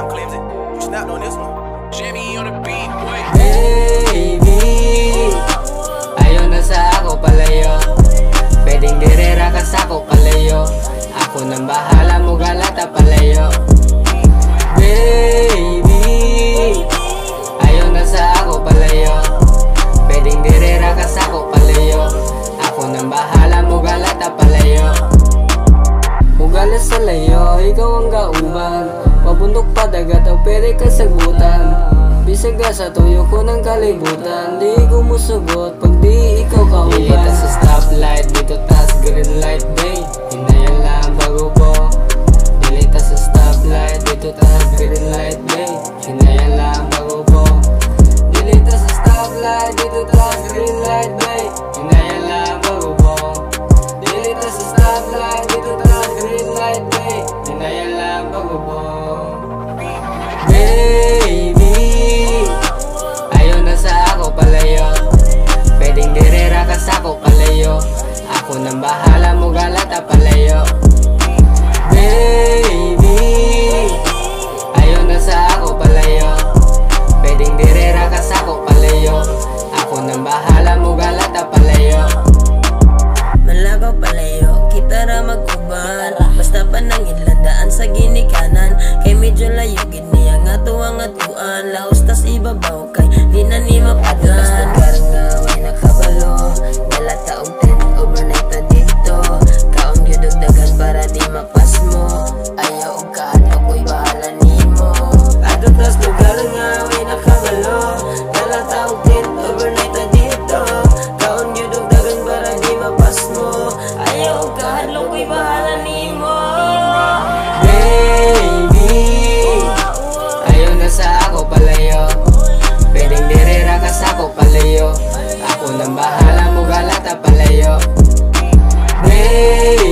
Damn, Clemsy, you snapped on this one. Jimmy on the beat, wait. Baby, ayaw na sa ako palayo. Pwedeng direra ka sa ako palayo. Ako nang bahala mo galata palayo. Baby, ayaw na sa ako palayo. Pwedeng direra ka sa ako palayo. Ako nang bahala mo galata palayo. Mugala sa layo, ikaw ang gauban. Pabundok pa dagat o pwede ka sagutan. Bisag sa tuyo ko ng kalibutan. Di ko musugot pag di ikaw kauban. Dito sa stoplight, dito tas green light day. Hinayan lang bago po. Dito sa stoplight, dito tas green light day. Hinayan lang bago po. Dito sa stoplight, dito tas green light day. Hinayan lang bago po. Dito sa stoplight, dito tas green light day. Hinayan lang bago po. Baby, ayaw na sa ako palayo. Pwedeng direra ka sa ako palayo. Ako nang bahala mo galata palayo. Baby, ayaw na sa ako palayo. Pwedeng direra ka sa ako palayo. Ako nang bahala mo galata palayo. Malakaw palayo, kita ra mag-uban. Basta pa nang ilandaan sa ginikanan. Kay medyo layo giniya nga tuwang atuan. Laos tas ibabaw kay di na ni mapagan. Basta karang nga way nakabalo. Dala taong 10 overnight na dito. Kaong yudugdagan para di mapas mo. Ayaw og kahadlo ko'y bahala nimo. Adot tas lugar nga way nakabalo. Dala taong 10 overnight na dito. Kaong yudugdagan para di mapas mo. Ayaw og kahadlo ko'y bahala nimo. Baby, ayaw na sa ako palayo. Pwedeng direra ka sa ako palayo. Ako nang bahala mo galata palayo. Baby,